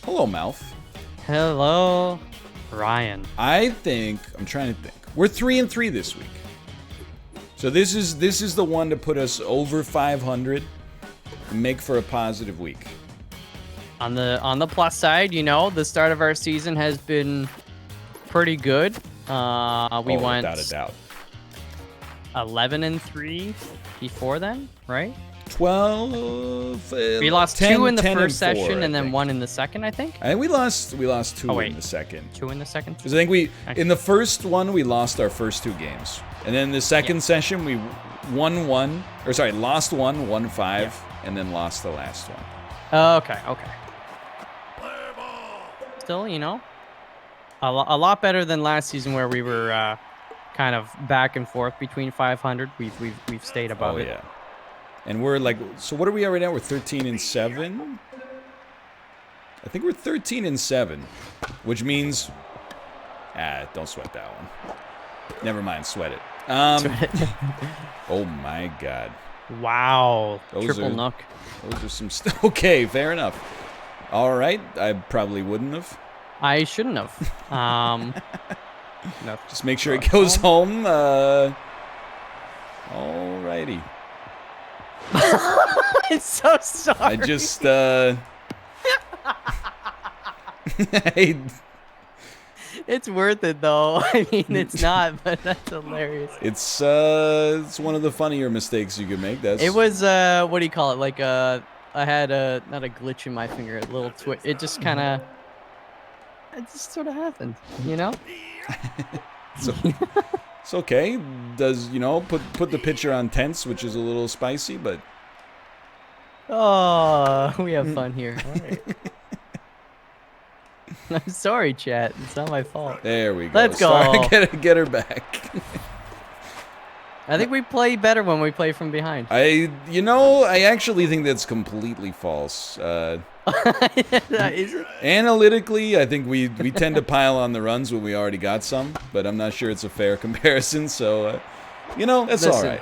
Hello, MALF. Hello, Ryan. I'm trying to think. We're 3-3 this week. So this is the one to put us over 500 and make for a positive week. On the plus side, the start of our season has been pretty good. We went without a doubt. 11-3 before then, right? 12. We lost 10, 2 in the 10 first and 4, session, and then think. 1 in the second, I think. I think we lost 2 wait. in the second. 2 in the second. Because I think in the first one we lost our first 2 games, and then the second session we lost 1, won 5, and then lost the last one. Okay. Still, a lot better than last season where we were kind of back and forth between 500. We've stayed above it. Yeah. And we're like, so what are we at right now? We're 13-7. I think we're 13-7, which means, don't sweat that one. Never mind, sweat it. Oh my God. Wow. Triple nook. Those are some okay, fair enough. All right, I probably wouldn't have. I shouldn't have. No. Just make sure it goes home. All righty. I'm so sorry. I just It's worth it though. I mean, it's not, but that's hilarious. It's one of the funnier mistakes you could make. It was what do you call it? Like I had not a glitch in my finger, a little twitch. It just kind of, it just sort of happened, So, it's okay. Does put the pitcher on tense, which is a little spicy, but we have fun here. All right. I'm sorry, chat. It's not my fault. There we go. Let's go. Sorry, get her back. I think we play better when we play from behind. I actually think that's completely false. Is it? Analytically, I think we tend to pile on the runs when we already got some, but I'm not sure it's a fair comparison. So, that's all right.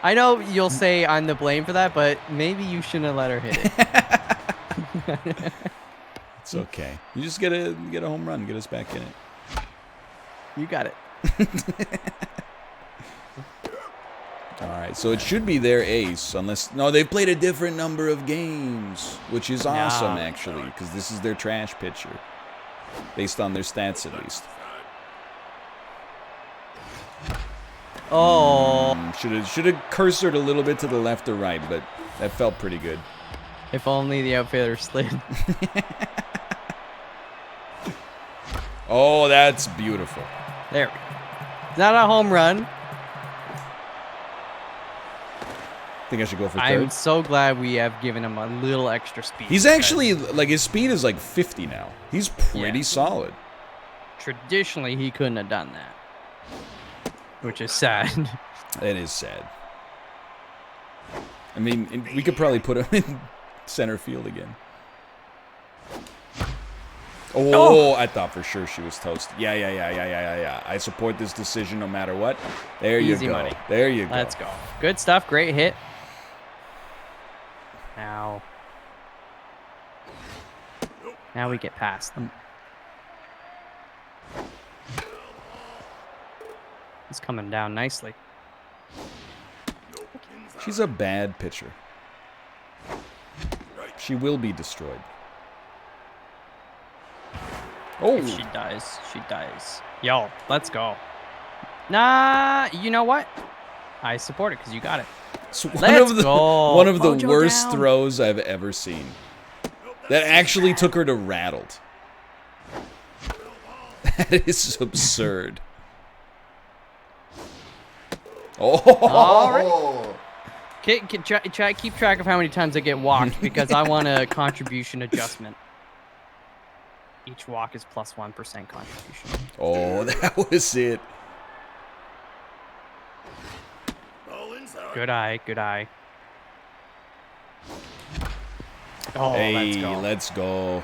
I know you'll say I'm to blame for that, but maybe you shouldn't have let her hit it. It's okay. You just get a home run, get us back in it. You got it. All right, so it should be their ace, they've played a different number of games, which is awesome actually, because this is their trash pitcher, based on their stats at least. Oh, should have cursored a little bit to the left or right, but that felt pretty good. If only the outfielder slid. Oh, that's beautiful. There we go. It's not a home run. I think I should go for third. I'm so glad we have given him a little extra speed. He's actually, his speed is like 50 now. He's pretty solid. Traditionally, he couldn't have done that, which is sad. It is sad. I mean, we could probably put him in center field again. Oh, I thought for sure she was toasted. Yeah. I support this decision no matter what. There you go. Money. There you go. Let's go. Good stuff. Great hit. Now we get past them. He's coming down nicely. She's a bad pitcher. She will be destroyed. Oh, if she dies, she dies. Yo, let's go. Nah, you know what? I support it because you got it. It's one Go. of the Mojo worst down. throws I've ever seen. That actually took her to rattled. That is absurd. Oh. All right. Keep track of how many times I get walked because I want a contribution adjustment. Each walk is plus 1% contribution. Oh, that was it. Good eye. Oh, hey, let's go. let's go.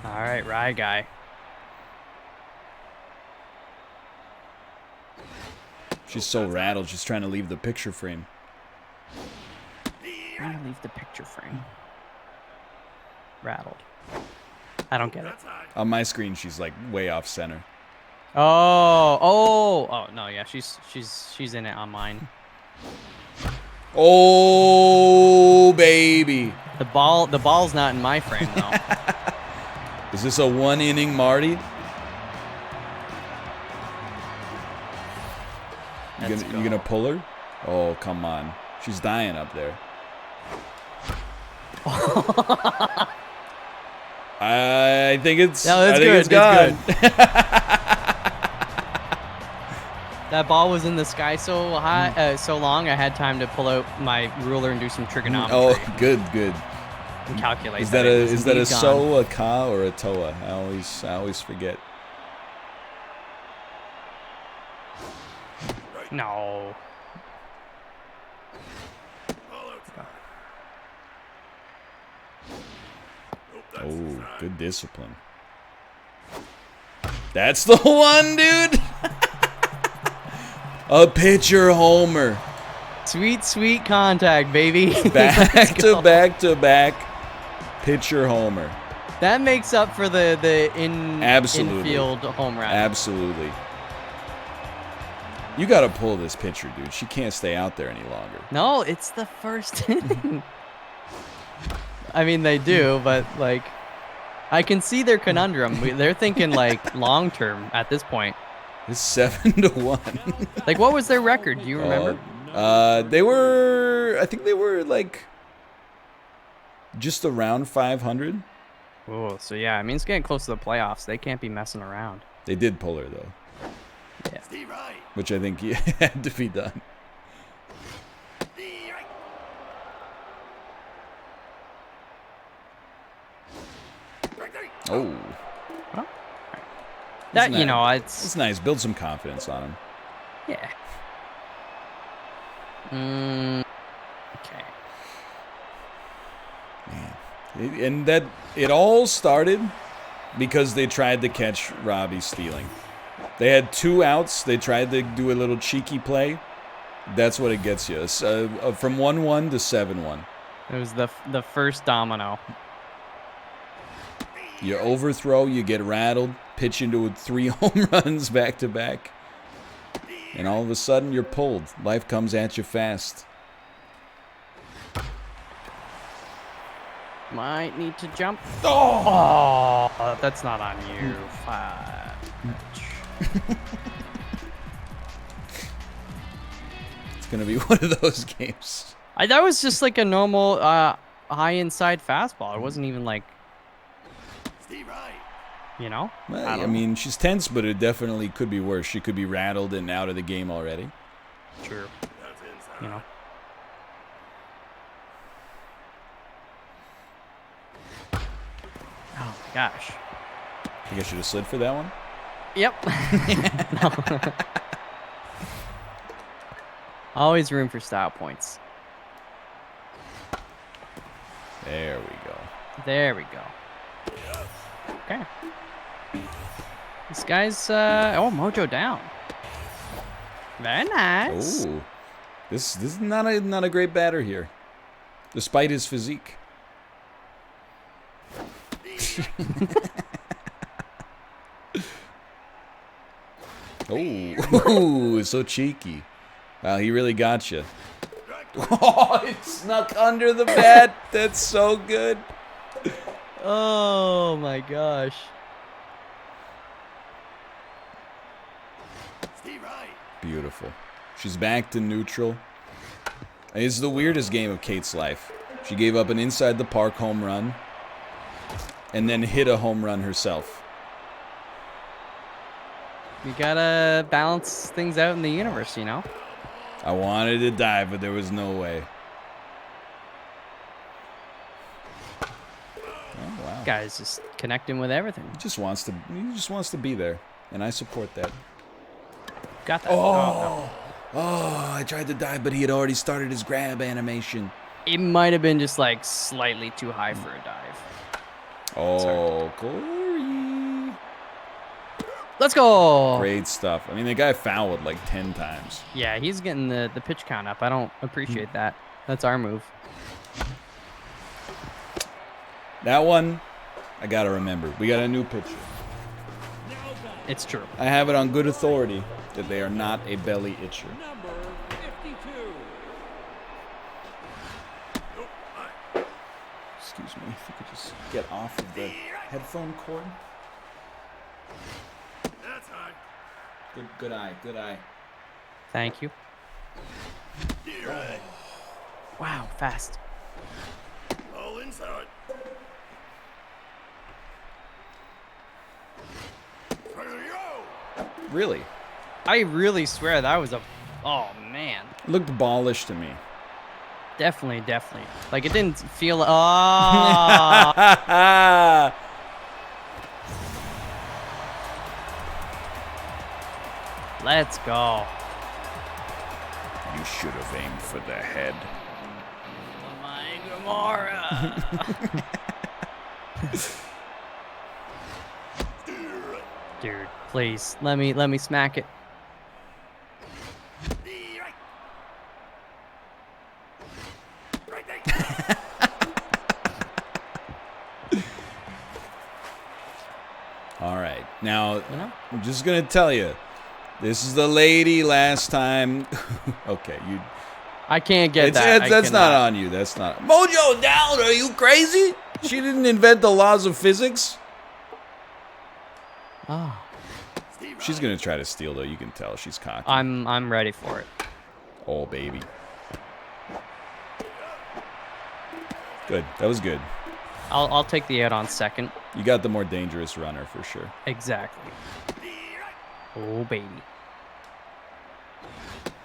All right, Rye guy. She's so rattled. She's trying to leave the picture frame. Trying to leave the picture frame. Rattled. I don't get it. On my screen, she's like way off center. Oh, no, yeah, she's in it on mine. Oh, baby. The ball's not in my frame though. Is this a 1-inning Marty? You gonna pull her? Oh, come on. She's dying up there. I think it's. No, that's good. It's gone. That ball was in the sky so high, so long. I had time to pull out my ruler and do some trigonometry. Oh, good. And calculate. Is that a so, a ka, or a toa? I always forget. No. Oh, good discipline. That's the one, dude. A pitcher homer. Sweet contact, baby. Back to back pitcher homer. That makes up for the Absolutely. infield home run. Absolutely. You got to pull this pitcher, dude. She can't stay out there any longer. No, it's the first inning. I mean, they do, but like, I can see their conundrum. They're thinking like long term at this point. It's 7-1. Like, what was their record? Do you remember? I think they were like just around 500. Oh, so yeah, I mean, it's getting close to the playoffs. They can't be messing around. They did pull her though. Yeah. Which I think had to be done. Oh. Well, that, nice. you know, it's nice. Build some confidence on him. Yeah. Okay. Man. And that it all started because they tried to catch Robbie stealing. They had 2 outs. They tried to do a little cheeky play. That's what it gets you. From 1-1 to 7-1. It was the first domino. You overthrow, you get rattled, pitch into 3 home runs back to back, and all of a sudden you're pulled. Life comes at you fast. Might need to jump. Oh, that's not on you. It's gonna be one of those games. That was just like a normal high inside fastball. It wasn't even like, you know? Well, I mean, she's tense, but it definitely could be worse. She could be rattled and out of the game already. True. You know. Oh my gosh. I think I should have slid for that one. Yep. Always room for style points. There we go. There we go. Okay. This guy's mojo down. Very nice. Oh, this is not a great batter here, despite his physique. Oh, so cheeky. Wow, he really got you. Oh, it snuck under the bat. That's so good. Oh my gosh. Beautiful. She's back to neutral. It's the weirdest game of Kate's life. She gave up an inside the park home run and then hit a home run herself. You gotta balance things out in the universe, you know? I wanted to dive, but there was no way. Oh, wow. Guy's just connecting with everything. He just wants to be there, and I support that. Got that. Oh, I tried to dive, but he had already started his grab animation. It might have been just like slightly too high for a dive. Oh, Corey. Let's go. Great stuff. I mean, the guy fouled like 10 times. Yeah, he's getting the pitch count up. I don't appreciate that. That's our move. That one, I got to remember. We got a new pitcher. It's true. I have it on good authority that they are not a belly itcher. Number 52. Excuse me, if you could just get off of the headphone cord. That's high. Good eye, good eye. Thank you. Wow, fast. All inside. Ready to go. Really? I really swear that was a... Oh, man. It looked ballish to me. Definitely. Like, it didn't feel... Oh! Let's go. You should have aimed for the head. My Gamora. Dude, please let me smack it. All right, now You know? I'm just gonna tell you, this is the lady last time. Okay, you. I can't get that. That's not on you. That's not. Mojo down. Are you crazy? She didn't invent the laws of physics. Oh, She's gonna try to steal though. You can tell she's cocky. I'm ready for it. Oh baby. Good. That was good. I'll take the out on second. You got the more dangerous runner for sure. Exactly. Oh baby.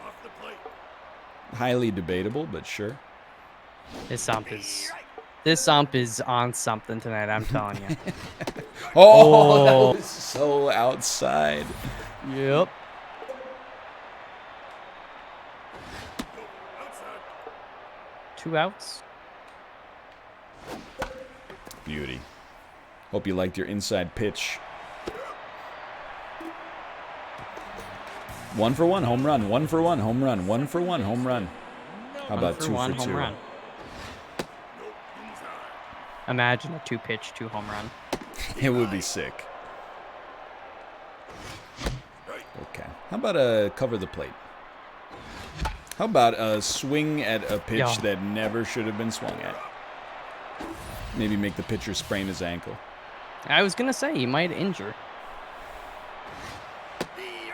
Off the plate. Highly debatable, but sure. This ump is on something tonight. I'm telling you. Oh, that was so outside. Yep. Outside. 2 outs. Beauty. Hope you liked your inside pitch. 1 for 1 home run. 1 for 1 home run. 1 for 1 home run. How about 2 1 for home 2? run. Imagine a 2-pitch, 2 home run. It would be sick. Okay. How about a cover the plate? How about a swing at a pitch Yeah. that never should have been swung at? Maybe make the pitcher sprain his ankle. I was gonna say he might injure.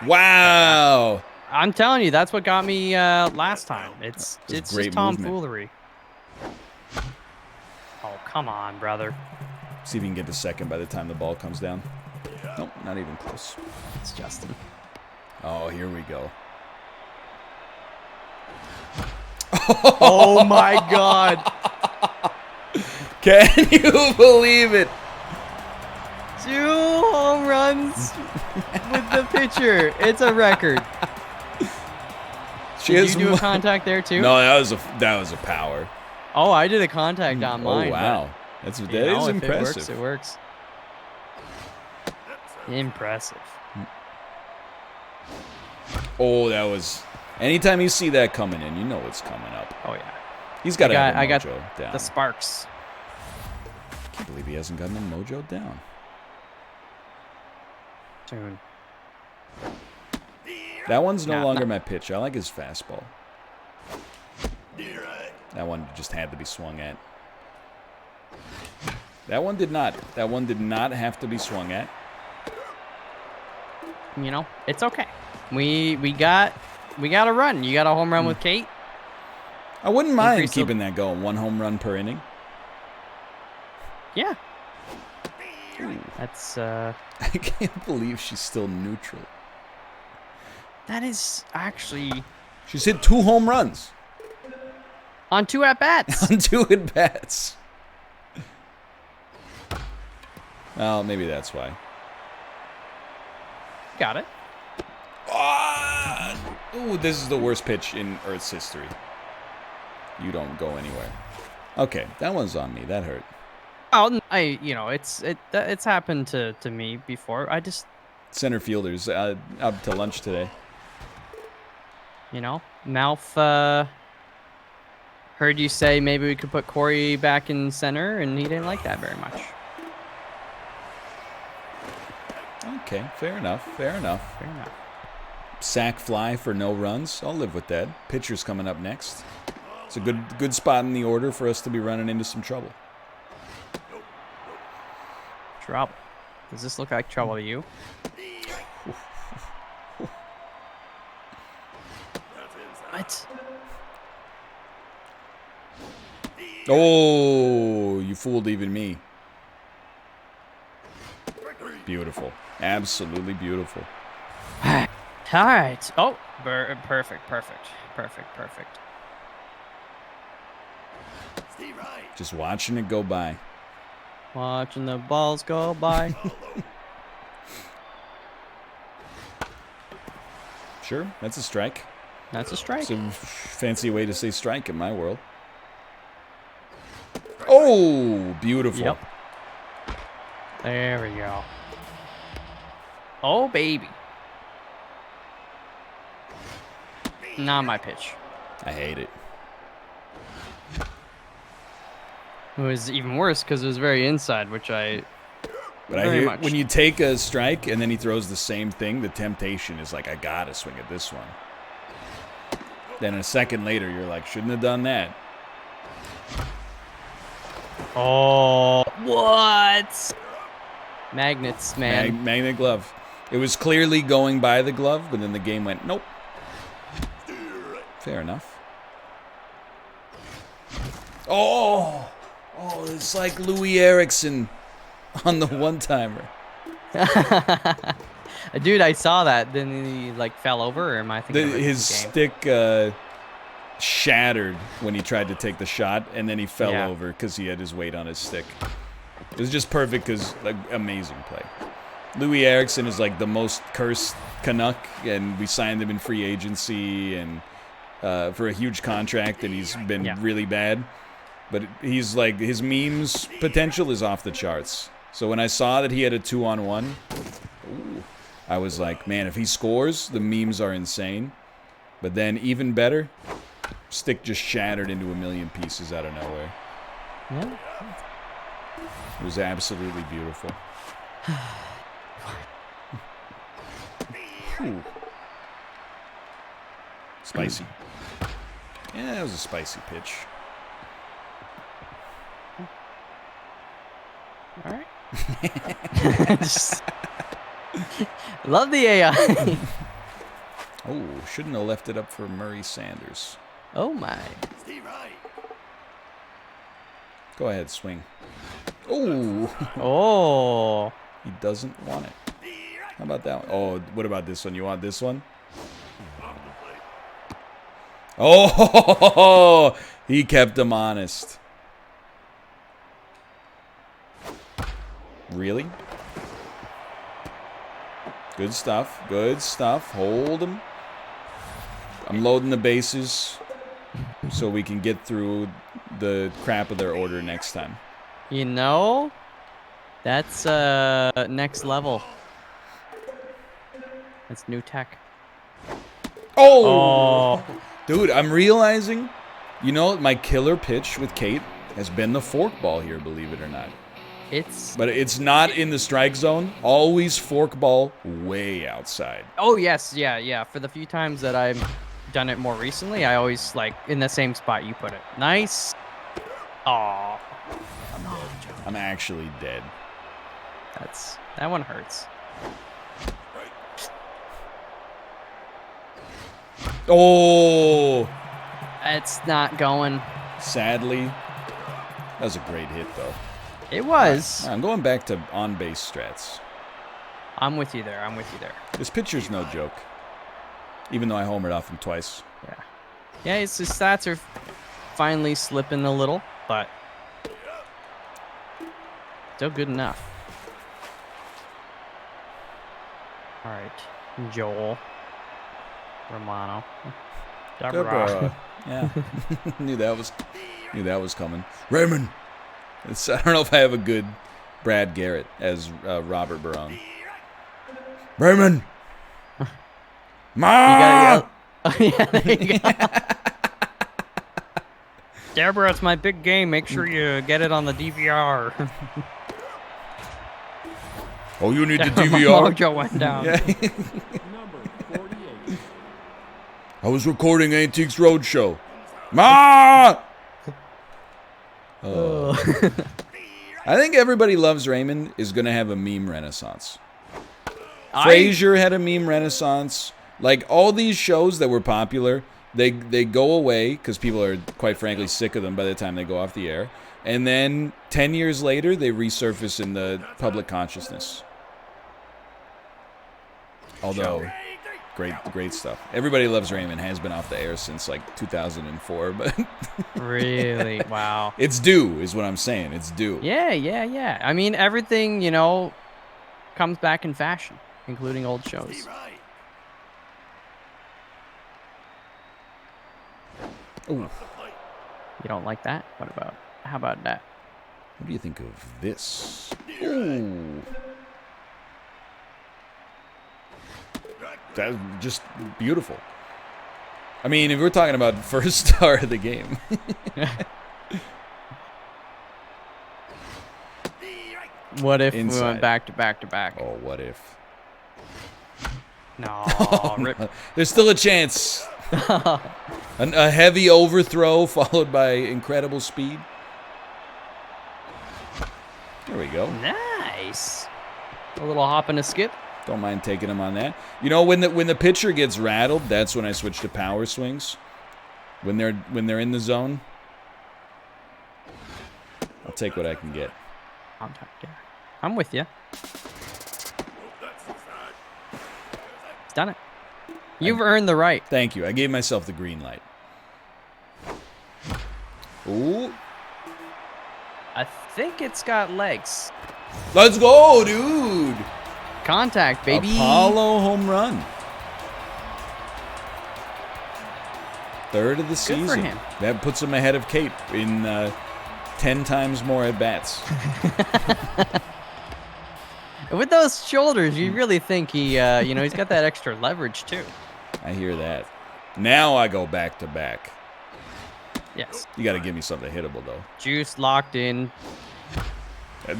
Wow! I'm telling you, that's what got me last time. It's was just great movement. tomfoolery. Oh, come on, brother. See if you can get to second by the time the ball comes down. Nope, not even close. It's Justin. Oh, here we go. Oh my God. Can you believe it? 2 home runs with the pitcher. It's a record. Did you do a contact there too? No, that was a power. Oh, I did a contact on mine. Oh wow, that is If impressive. It works. Impressive. Oh, that was. Anytime you see that coming in, you know it's coming up. Oh yeah. He's got to have a I got mojo down. the sparks. I can't believe he hasn't gotten a mojo down. Soon. That one's no Nah, longer nah. my pitch. I like his fastball. That one just had to be swung at. That one did not. That one did not have to be swung at. You know, it's okay. We got a run. You got a home run with Kate. I wouldn't mind Increase the- keeping that going. 1 home run per inning. Yeah. Ooh. That's I can't believe she's still neutral. that is actually She's hit 2 home runs on 2 at bats. on 2 at bats. Well, maybe that's why. Got it. Ah! Ooh, this is the worst pitch in Earth's history. You don't go anywhere. Okay, that one's on me. That hurt. Oh, it's happened to me before. center fielders up to lunch today. You know, MALF heard you say maybe we could put Corey back in center, and he didn't like that very much. Okay, fair enough. Fair enough. Fair enough. Sack fly for no runs. I'll live with that. Pitcher's coming up next. It's a good spot in the order for us to be running into some trouble. Trouble. Does this look like trouble to you? What? Oh, you fooled even me. Beautiful. Absolutely beautiful. All right. Oh, perfect. Just watching it go by. Watching the balls go by. Sure, that's a strike. That's a strike. It's a fancy way to say strike in my world. Oh, beautiful. Yep. There we go. Oh, baby. Not my pitch. I hate it. It was even worse because it was very inside, which I But I hear when you take a strike and then he throws the same thing, the temptation is like, I gotta swing at this one. Then a second later, you're like, shouldn't have done that. Oh, what? Magnets, man. Magnet glove. It was clearly going by the glove, but then the game went, nope. Fair enough. Oh, it's like Louis Erickson on the one-timer. Dude, I saw that. Then he like fell over, or am I thinking of his stick shattered when he tried to take the shot, and then he fell over because he had his weight on his stick. It was just perfect because like, amazing play. Louis Erickson is like the most cursed Canuck, and we signed him in free agency and for a huge contract, and he's been really bad. But he's like, his memes potential is off the charts. So when I saw that he had a 2-on-1, I was like, man, if he scores, the memes are insane. But then even better, stick just shattered into a million pieces out of nowhere. Yeah. It was absolutely beautiful. Ooh. Spicy. Yeah, that was a spicy pitch. All right. Love the AI. Oh, shouldn't have left it up for Murray Sanders. Oh my. Go ahead, swing. Oh. Oh. He doesn't want it. How about that one? Oh, what about this one? You want this one? Oh, he kept him honest. Really? Good stuff. Good stuff. Hold him. I'm loading the bases so we can get through the crap of their order next time. You know, that's next level. That's new tech. Oh! Dude, I'm realizing, you know, my killer pitch with Kate has been the forkball here, believe it or not. But it's not in the strike zone. Always forkball way outside. Oh, yes. Yeah. For the few times that I've done it more recently, I always, like, in the same spot you put it. Nice. Oh. I'm actually dead. That one hurts. Oh! It's not going. Sadly. That was a great hit, though. It was. Right, I'm going back to on-base strats. I'm with you there. This pitcher's no joke. Even though I homered off him twice. Yeah. Yeah, his stats are finally slipping a little, but still good enough. All right, Joel Romano. Deborah. Yeah. knew that was coming. Raymond. I don't know if I have a good Brad Garrett as Robert Barone. Raymond. Ma. Yell. Oh, yeah, there you go. Deborah, it's my big game. Make sure you get it on the DVR. Oh, you need the DVR? Mojo went down. Yeah. I was recording Antiques Roadshow. Ma! Oh. I think Everybody Loves Raymond is going to have a meme renaissance. Frasier had a meme renaissance. Like, all these shows that were popular, they go away because people are, quite frankly, sick of them by the time they go off the air. And then 10 years later, they resurface in the public consciousness. Although, great stuff. Everybody Loves Raymond has been off the air since, like, 2004, but... Really? Wow. It's due, is what I'm saying. It's due. Yeah. I mean, everything, you know, comes back in fashion, including old shows. Ooh. You don't like that? How about that? What do you think of this? Ooh. That's just beautiful. I mean, if we're talking about first star of the game. What if Inside. we went back to back to back? Oh, what if? No, rip. There's still a chance. A heavy overthrow followed by incredible speed. There we go. Nice. A little hop and a skip. Don't mind taking him on that. You know, when the pitcher gets rattled, that's when I switch to power swings. When they're in the zone, I'll take what I can get. Contact, yeah. I'm with you. It's done it. You've earned the right. Thank you. I gave myself the green light. Ooh. I think it's got legs. Let's go, dude. Contact, baby. Apollo home run. Third of the season. Good for him. That puts him ahead of Kate in 10 times more at-bats. With those shoulders, you really think he, he's got that extra leverage, too. I hear that. Now I go back to back. Yes. You got to give me something hittable, though. Juice locked in.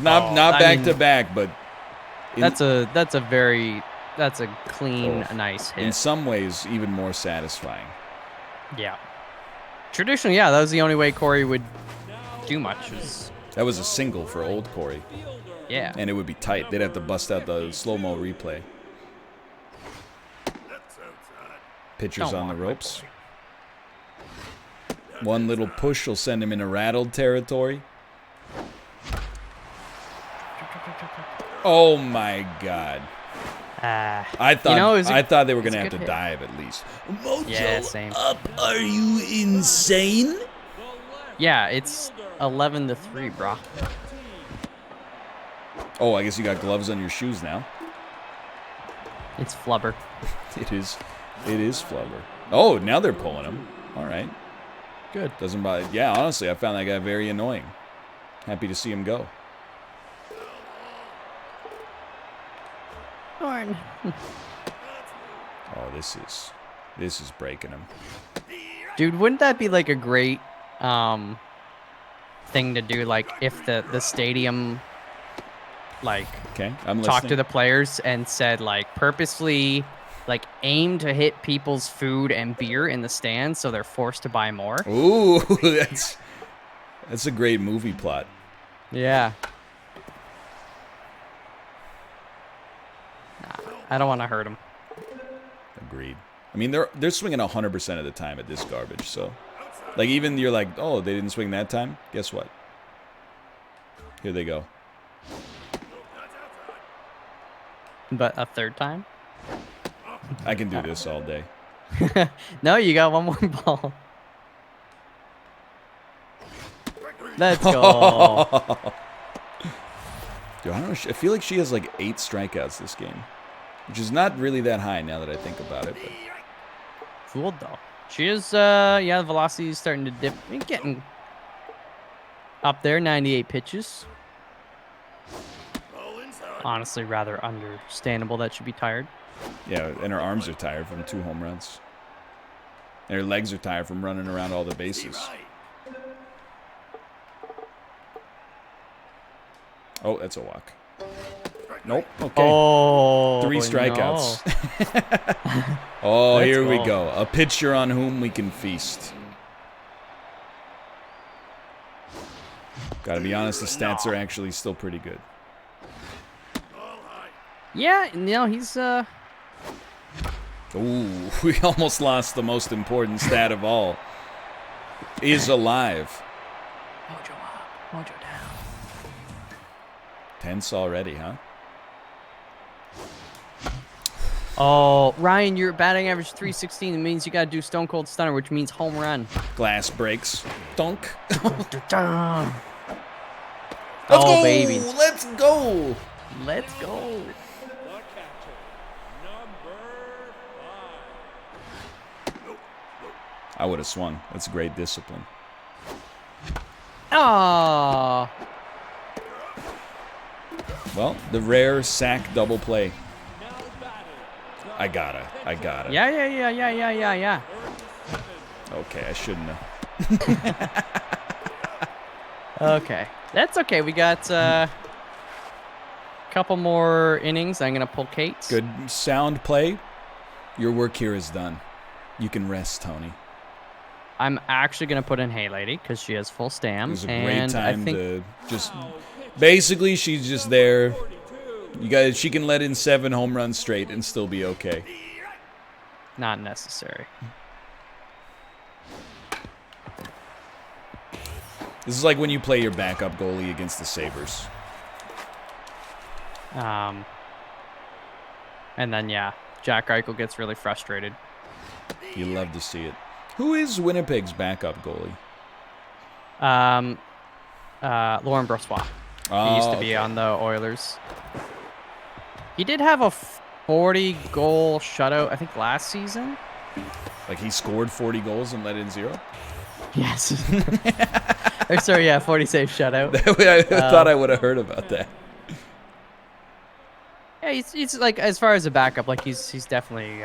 Not back to back, but... That's a clean, nice hit. In some ways, even more satisfying. Yeah. Traditionally, yeah, that was the only way Corey would do much. That was a single for old Corey. Yeah. And it would be tight. They'd have to bust out the slow-mo replay. Pitcher's on the ropes. One little push will send him into rattled territory. Oh my God! I thought they were gonna have to dive at least. Mojo, yeah, same. Up? Are you insane? Yeah, it's 11-3, brah. Oh, I guess you got gloves on your shoes now. It's flubber. It is flubber. Oh, now they're pulling him. All right. Good. Doesn't bother. Yeah, honestly, I found that guy very annoying. Happy to see him go. Darn. Oh, this is breaking him. Dude, wouldn't that be like a great thing to do? Like if the stadium okay, I'm talked listening. to the players and said like purposely like aim to hit people's food and beer in the stands so they're forced to buy more. Ooh, that's a great movie plot. Yeah. I don't want to hurt him. Agreed. I mean, they're swinging 100% of the time at this garbage, so... Like, even you're like, oh, they didn't swing that time? Guess what? Here they go. But a third time? I can do this all day. No, you got one more ball. Let's go. Dude, I don't know. I feel like she has like 8 strikeouts this game. Which is not really that high now that I think about it. But Fooled though. She is, the velocity is starting to dip. Getting up there, 98 pitches. honestly rather understandable that she'd be tired. Yeah, and her arms are tired from 2 home runs. And her legs are tired from running around all the bases. Right. Oh, that's a walk. Nope. Okay. Oh, 3 strikeouts. No. Oh, Let's here we go. go. A pitcher on whom we can feast. Gotta be honest, the stats are actually still pretty good. All high. Yeah, no, he's Ooh, we almost lost the most important stat of all. Is alive. mojo up, mojo down. Tense already, huh? Oh, Ryan, your batting average 316. It means you gotta do Stone Cold Stunner, which means home run. Glass breaks. Dunk. Oh, Let's go! baby. Let's go! Let's go. The catcher, number 5. I would have swung. That's great discipline. Oh. Well, the rare sack double play. I gotta. Yeah. Okay, I shouldn't have. Okay. That's okay. We got a couple more innings. I'm going to pull Kate. Good sound play. Your work here is done. You can rest, Tony. I'm actually going to put in Hey Lady because she has full stam. It was a great and time I think to just... Basically, she's just there. You guys, she can let in 7 home runs straight and still be okay. not necessary. This is like when you play your backup goalie against the Sabres. And then, yeah, Jack Eichel gets really frustrated. You love to see it. Who is Winnipeg's backup goalie? Lauren Brossois. Oh, He used to be on the Oilers. He did have a 40-goal shutout, I think, last season. Like he scored 40 goals and let in 0? Yes. Or sorry, yeah, 40-save shutout. I thought I would have heard about that. Yeah, he's like, as far as a backup, like he's definitely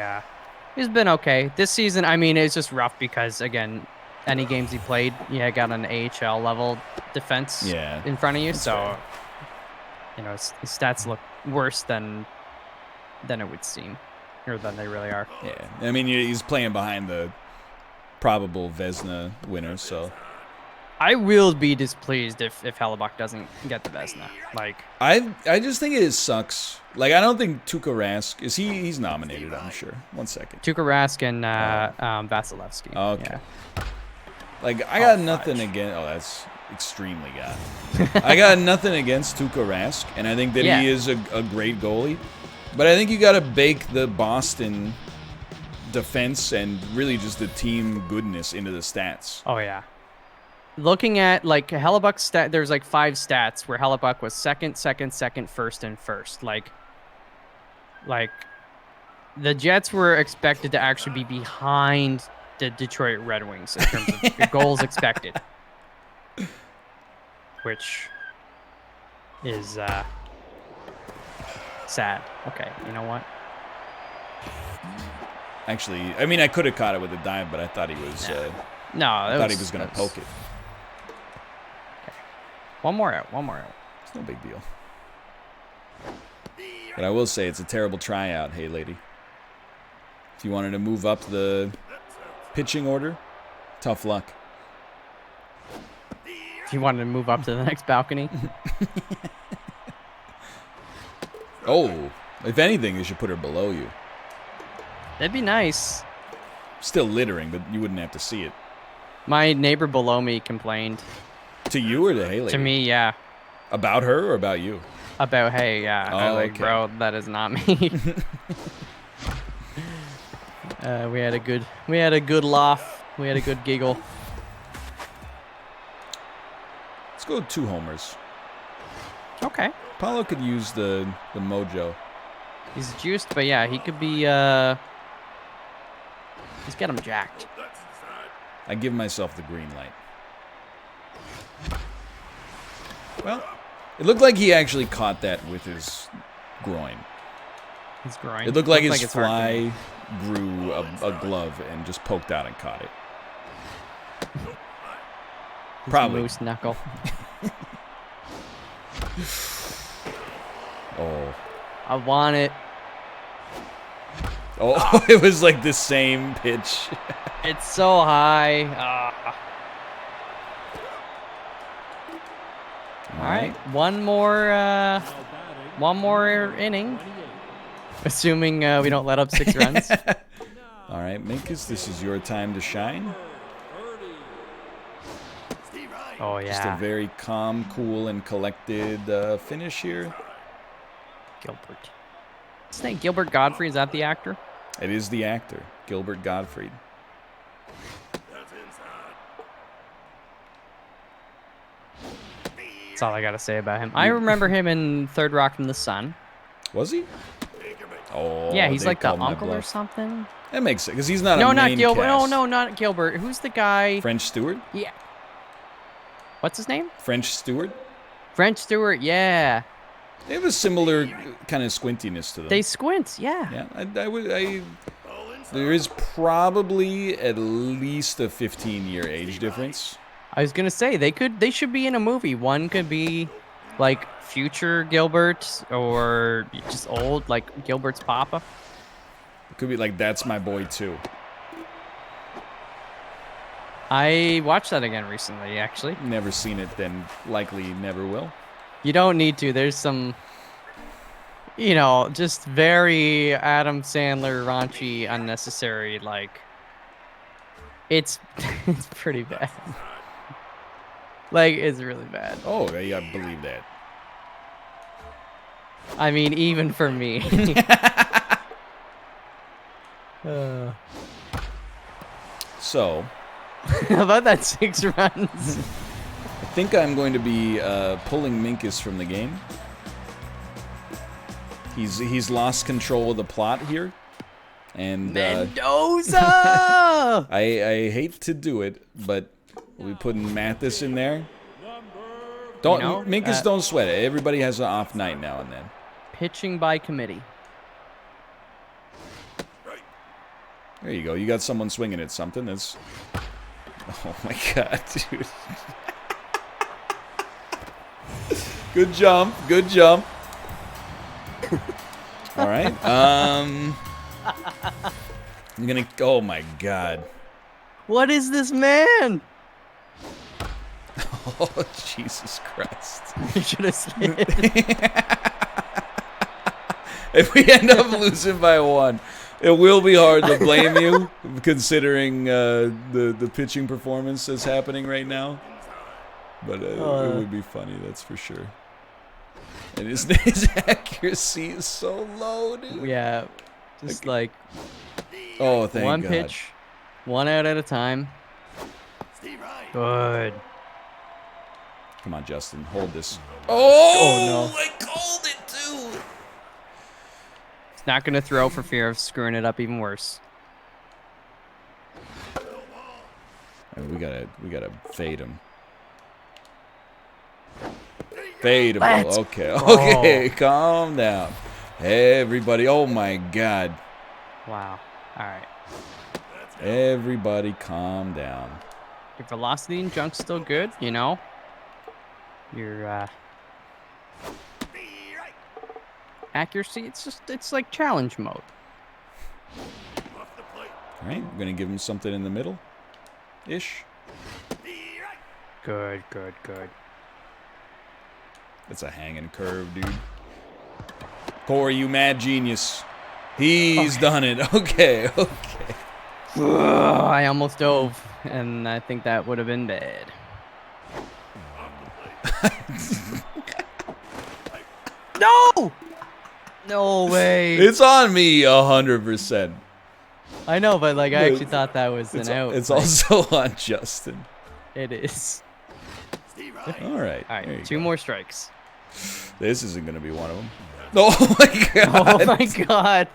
he's been okay this season. I mean, it's just rough because again, any games he played, got an AHL level defense in front of you, so his stats look worse than it would seem, or than they really are. Yeah, I mean he's playing behind the probable Vezina winner, so I will be displeased if Hellebuck doesn't get the Vezina. Like, I just think it sucks. Like, I don't think Tuukka Rask he's nominated, I'm sure. 1 second. Tuukka Rask and Vasilevsky. Okay. Yeah. Like, I got nothing against... Oh, that's extremely God. I got nothing against Tuukka Rask, and I think that he is a great goalie. But I think you got to bake the Boston defense and really just the team goodness into the stats. Oh, yeah. Looking at, like, Hellebuck's stat, there's, like, 5 stats where Hellebuck was second, first, and first. Like, the Jets were expected to actually be behind the Detroit Red Wings in terms of your goals expected. Which is sad. Okay, you know what? Actually, I mean, I could have caught it with a dive, but I thought he was... I thought he was going to poke it. Okay. One more out. It's no big deal. But I will say it's a terrible tryout, Hey Lady. If you wanted to move up the pitching order, tough luck. If you wanted to move up to the next balcony. Oh, if anything, they should put her below you. That'd be nice. Still littering, but you wouldn't have to see it. My neighbor below me complained. To you or to Hey Lady? To me, yeah. About her or about you? About Hey, yeah. Oh, I was like, okay. bro, that is not me. We had a good laugh. We had a good giggle. Let's go with 2 homers. Okay. Paulo could use the mojo. He's juiced, but yeah, he could be he's got him jacked. That's inside. I give myself the green light. Well, It looked like he actually caught that with his groin. His groin. It looked like his it's hard to- fly grew a glove and just poked out and caught it. his Probably. moose knuckle. Oh. I want it. Oh, it was like the same pitch. It's so high. All right, one more inning, assuming we don't let up 6 runs. All right, Minkus, this is your time to shine. Oh Just a yeah, very calm, cool, and collected finish here. Gilbert. His name Gilbert Godfrey. Is that the actor? It is the actor, Gilbert Gottfried. That's all I gotta say about him. I remember him in Third Rock from the Sun. Was he? Oh, Yeah, he's they like the called my uncle or bluff. something. That makes sense, because he's not No, a not main Gilbert. cast. No, not Gilbert. Who's the guy? French Stewart? Yeah. What's his name? French Stewart? French Stewart. Yeah. They have a similar kind of squintiness to them. They squint. Yeah. Yeah, there is probably at least a 15-year age difference. I was gonna say they should be in a movie. One could be like future Gilbert or just old, like Gilbert's papa. It could be like That's My Boy too. I watched that again recently, actually. Never seen it, then likely never will. You don't need to. There's some, just very Adam Sandler raunchy, unnecessary, like, it's pretty bad. Like, it's really bad. Oh, yeah, I believe that. I mean, even for me. So, How about that 6 runs? I think I'm going to be pulling Minkus from the game. He's lost control of the plot here, and Mendoza! I hate to do it, but we'll be putting Mathis in there. Don't Minkus, don't sweat it. Everybody has an off night now and then. Pitching by committee. There you go. You got someone swinging at something. That's. Oh my god, dude. Good jump. Good jump. All right. I'm gonna. Oh my god. What is this man? Oh Jesus Christ. You should have said. If we end up losing by 1, it will be hard to blame you, considering the pitching performance that's happening right now. But it would be funny, that's for sure. And his accuracy is so low, dude. Yeah, just like Oh, thank one God. pitch, 1 out at a time. Good. Come on, Justin, hold this. Oh, no. I called it too. He's not gonna throw for fear of screwing it up even worse. We gotta fade him. Fade him. Let's Okay, go. okay, calm down, everybody. Oh my God. Wow. All right. Everybody, calm down. Your velocity and junk's still good, Your accuracy, it's like challenge mode. All right, we're gonna give him something in the middle, ish. Good. That's a hanging curve, dude. Corey, you mad genius. He's done it. Okay. I almost dove, and I think that would have been bad. No! No way. It's on me 100%. I know, but I actually thought that was an out. It's also on Justin. It is. All right. All right, 2 more strikes. This isn't going to be one of them. Oh, my God. Oh, my God.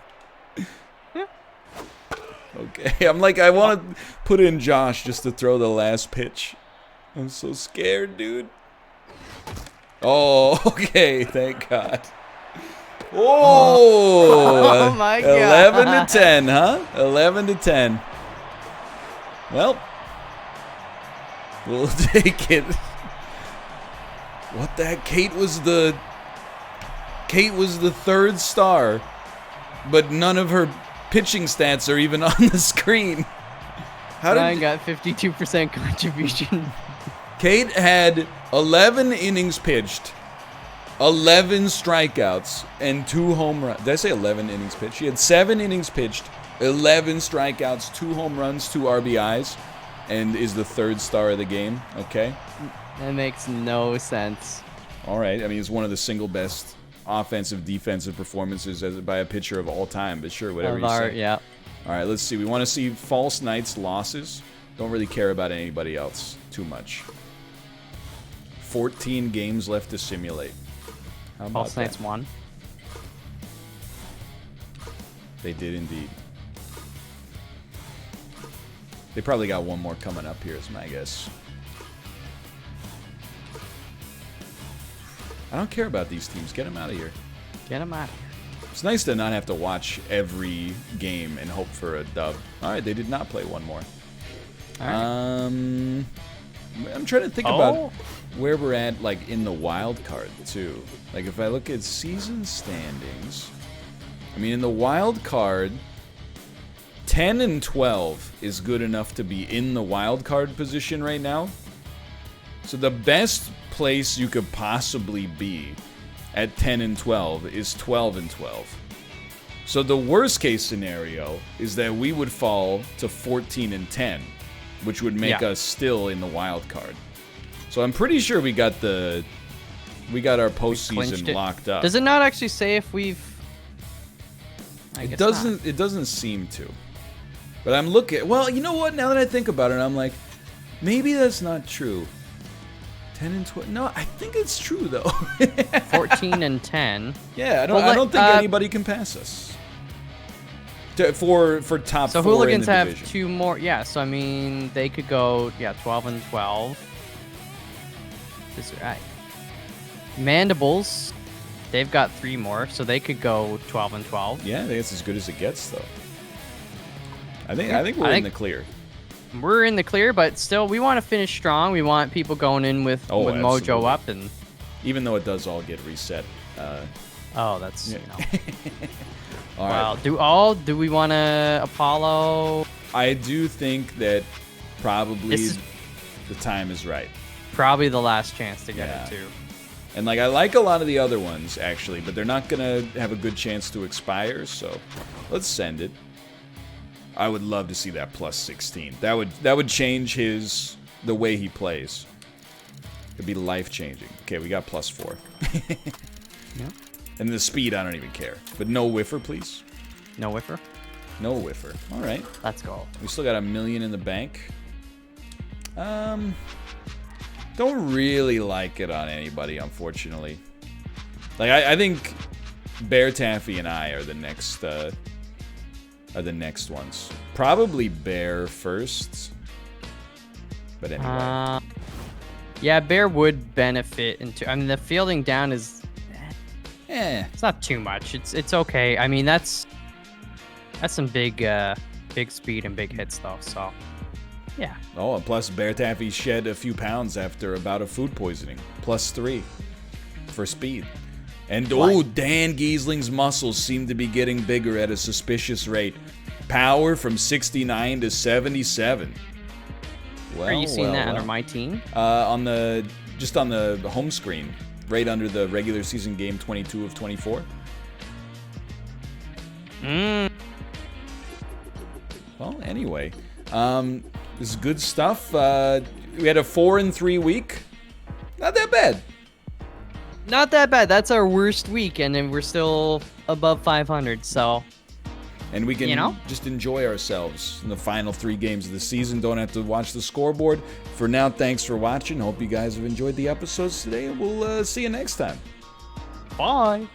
Okay. I'm like, I want to put in Josh just to throw the last pitch. I'm so scared, dude. Oh, okay. Thank God. Oh, Oh my 11 God. to 10, huh? 11 to 10. Well, we'll take it. What the heck? Kate was the third star, but none of her pitching stats are even on the screen. How Ryan did got 52% contribution. Kate had 11 innings pitched, 11 strikeouts, and 2 home runs. Did I say 11 innings pitched? She had 7 innings pitched, 11 strikeouts, 2 home runs, 2 RBIs, and is the third star of the game. Okay. That makes no sense. All right. I mean, it's one of the single best offensive, defensive performances by a pitcher of all time. But sure, whatever you say. Yeah. All right. Let's see. We want to see false knights losses. Don't really care about anybody else too much. 14 games left to simulate. How about False Knights that? won. They did indeed. They probably got one more coming up here, is my guess. I don't care about these teams. Get them out of here. Get him out of here. It's nice to not have to watch every game and hope for a dub. All right, they did not play one more. All right. I'm trying to think about where we're at, like, in the wild card, too. Like, if I look at season standings, I mean, in the wild card, 10 and 12 is good enough to be in the wild card position right now. So the best place you could possibly be at 10 and 12 is 12 and 12. So the worst case scenario is that we would fall to 14 and 10, which would make us still in the wild card. So I'm pretty sure we got our postseason locked up. Does it not actually say if we've? I It guess doesn't. not. It doesn't seem to. But I'm looking. Well, you know what? Now that I think about it, I'm like, maybe that's not true. 10 and 12. No, I think it's true though. 14 and 10. Yeah, Well, I don't think anybody can pass us. For top So 4 Hooligans in the have division. 2 more. Yeah, so I mean, they could go 12 and 12. This right. Mandibles, they've got 3 more, so they could go 12 and 12. Yeah, I think it's as good as it gets though. I think we're in the clear. We're in the clear, but still, we want to finish strong. We want people going in with mojo absolutely. up, and Even though it does all get reset. that's Yeah. you know. All Well, right. do we want to Apollo? I do think that probably This is- the time is right. Probably the last chance to get Yeah. it too. And like I like a lot of the other ones actually, but they're not gonna have a good chance to expire. So let's send it. I would love to see that plus 16. That would change the way he plays. It'd be life changing. Okay, we got plus 4. Yep. And the speed, I don't even care. But no whiffer, please. No whiffer. No whiffer. All right. Let's go. We still got $1 million in the bank. Don't really like it on anybody, unfortunately. Like I think Bear Taffy and I are the next ones. Probably Bear first. But anyway. Yeah, Bear would benefit into. I mean, the fielding down is. It's not too much. It's okay. I mean, that's some big speed and big hits though. So, yeah. Oh, and plus Bear Taffy shed a few pounds after a bout of food poisoning. Plus 3 for speed. And Dan Giesling's muscles seem to be getting bigger at a suspicious rate. Power from 69 to 77. Well, Are you seeing that under my team? On the home screen, right under the regular season game 22 of 24. Well, anyway, this is good stuff. We had a 4-3 week. Not that bad. Not that bad. That's our worst week, and then we're still above 500. So, And we can just enjoy ourselves in the final 3 games of the season. Don't have to watch the scoreboard. For now, thanks for watching. Hope you guys have enjoyed the episodes today, and we'll see you next time. bye.